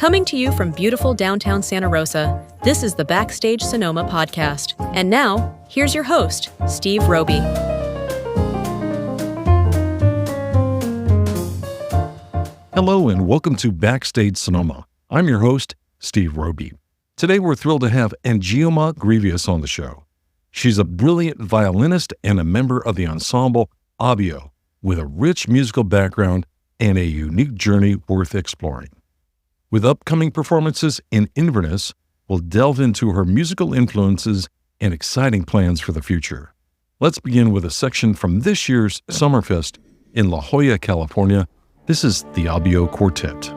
Coming to you from beautiful downtown Santa Rosa, this is the Backstage Sonoma podcast. And now, here's your host, Steve Roby. Hello and welcome to Backstage Sonoma. I'm your host, Steve Roby. Today we're thrilled to have Njioma Grevious on the show. She's a brilliant violinist and a member of the ensemble Abeo, with a rich musical background and a unique journey worth exploring. With upcoming performances in Inverness, we'll delve into her musical influences and exciting plans for the future. Let's begin with a section from this year's Summerfest in La Jolla, California. This is the Abeo Quartet.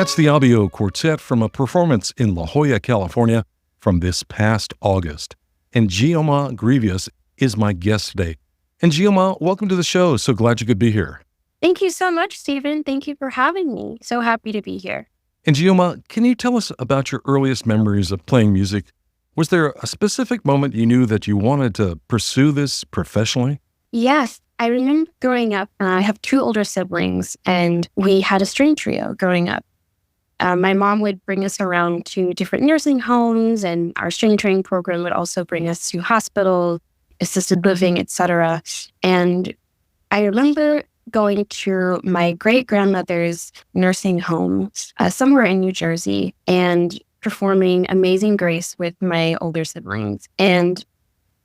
That's the Abeo Quartet from a performance in La Jolla, California from this past August. And Njioma Grevious is my guest today. And Njioma, welcome to the show. So glad you could be here. Thank you so much, Steven. Thank you for having me. So happy to be here. And Njioma, can you tell us about your earliest memories of playing music? Was there a specific moment you knew that you wanted to pursue this professionally? Yes, I remember growing up. I have two older siblings, and we had a string trio growing up. My mom would bring us around to different nursing homes, and our string training program would also bring us to hospitals, assisted living, etc. And I remember going to my great-grandmother's nursing home somewhere in New Jersey and performing Amazing Grace with my older siblings. And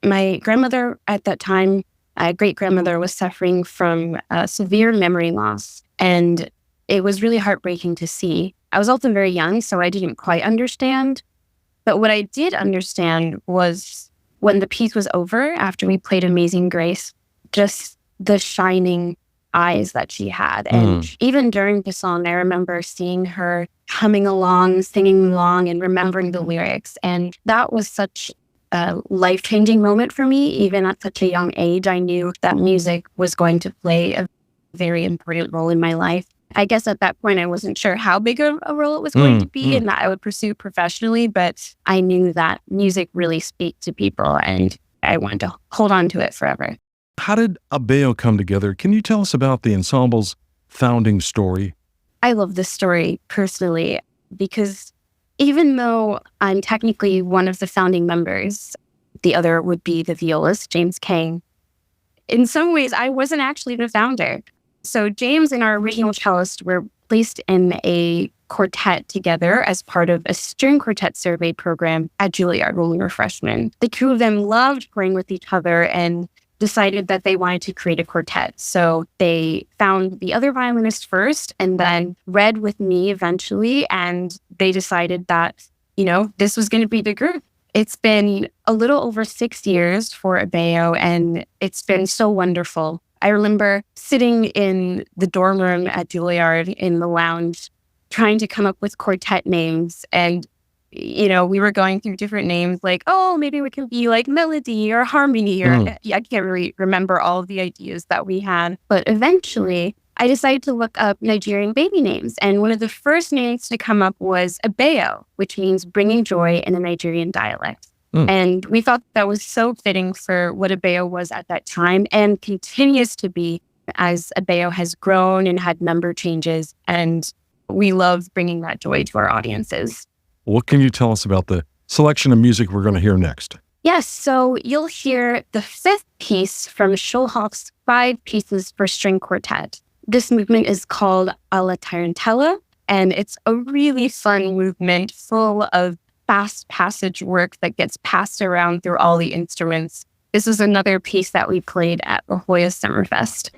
my grandmother at that time, great-grandmother, was suffering from severe memory loss. And it was really heartbreaking to see. I was also very young, so I didn't quite understand. But what I did understand was when the piece was over, after we played Amazing Grace, just the shining eyes that she had. And even during the song, I remember seeing her humming along, singing along, and remembering the lyrics. And that was such a life-changing moment for me. Even at such a young age, I knew that music was going to play a very important role in my life. I guess at that point, I wasn't sure how big of a role it was going to be and that I would pursue professionally, but I knew that music really speaks to people and I wanted to hold on to it forever. How did Abeo come together? Can you tell us about the ensemble's founding story? I love this story personally because even though I'm technically one of the founding members, the other would be the violist, James Kang. In some ways, I wasn't actually the founder. So James and our original cellist were placed in a quartet together as part of a string quartet survey program at Juilliard when we were freshmen. The two of them loved playing with each other and decided that they wanted to create a quartet. So they found the other violinist first and then read with me eventually. And they decided that, this was going to be the group. It's been a little over 6 years for Abeo, and it's been so wonderful. I remember sitting in the dorm room at Juilliard in the lounge, trying to come up with quartet names. And, we were going through different names like, maybe we can be like melody or harmony. Or I can't really remember all of the ideas that we had. But eventually, I decided to look up Nigerian baby names. And one of the first names to come up was Abeo, which means bringing joy in a Nigerian dialect. And we thought that was so fitting for what Abeo was at that time and continues to be as Abeo has grown and had member changes. And we love bringing that joy to our audiences. What can you tell us about the selection of music we're going to hear next? Yes, so you'll hear the fifth piece from Schulhoff's 5 Pieces for String Quartet. This movement is called Alla Tarantella, and it's a really fun movement full of fast passage work that gets passed around through all the instruments. This is another piece that we played at La Jolla Summerfest.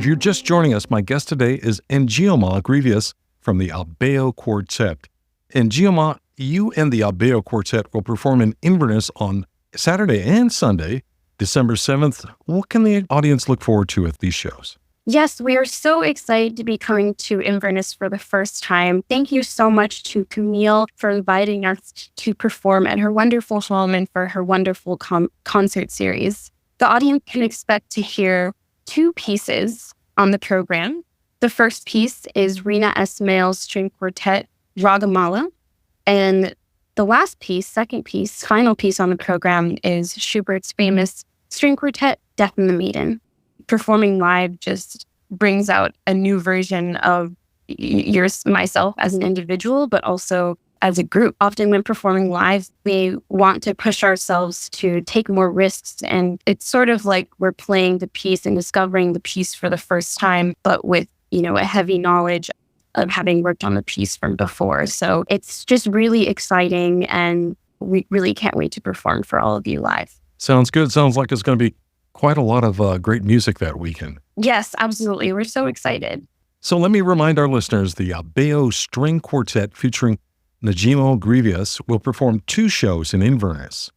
you're just joining us, my guest today is Njioma Grevious from the Abeo Quartet. Njioma, you and the Abeo Quartet will perform in Inverness on Saturday and Sunday, December 7th. What can the audience look forward to at these shows? Yes, we are so excited to be coming to Inverness for the first time. Thank you so much to Camille for inviting us to perform at her wonderful home and for her wonderful concert series. The audience can expect to hear 2 pieces on the program. The first piece is Rina Esmail's string quartet, Ragamala. And the last piece, second piece, final piece on the program is Schubert's famous string quartet, Death and the Maiden. Performing live just brings out a new version of myself as an individual, but also as a group. Often when performing live, we want to push ourselves to take more risks. And it's sort of like we're playing the piece and discovering the piece for the first time, but with, a heavy knowledge of having worked on the piece from before. So it's just really exciting, and we really can't wait to perform for all of you live. Sounds good. Sounds like it's going to be quite a lot of great music that weekend. Yes, absolutely. We're so excited. So let me remind our listeners, the Abeo String Quartet featuring Njioma Grevious will perform 2 shows in Inverness.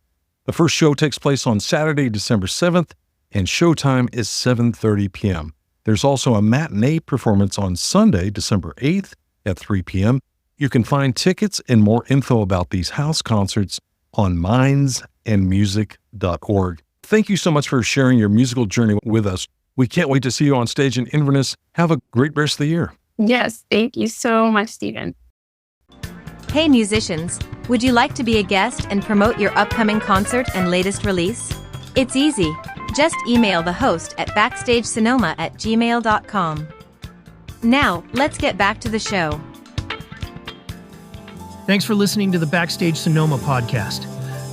The first show takes place on Saturday, December 7th, and showtime is 7:30 p.m. There's also a matinee performance on Sunday, December 8th at 3 p.m. You can find tickets and more info about these house concerts on mindsandmusic.org. Thank you so much for sharing your musical journey with us. We can't wait to see you on stage in Inverness. Have a great rest of the year. Yes, thank you so much, Steven. Hey musicians, would you like to be a guest and promote your upcoming concert and latest release? It's easy. Just email the host at backstagesonoma@gmail.com. Now, let's get back to the show. Thanks for listening to the Backstage Sonoma podcast.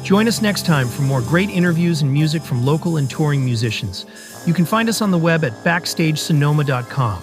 Join us next time for more great interviews and music from local and touring musicians. You can find us on the web at backstagesonoma.com.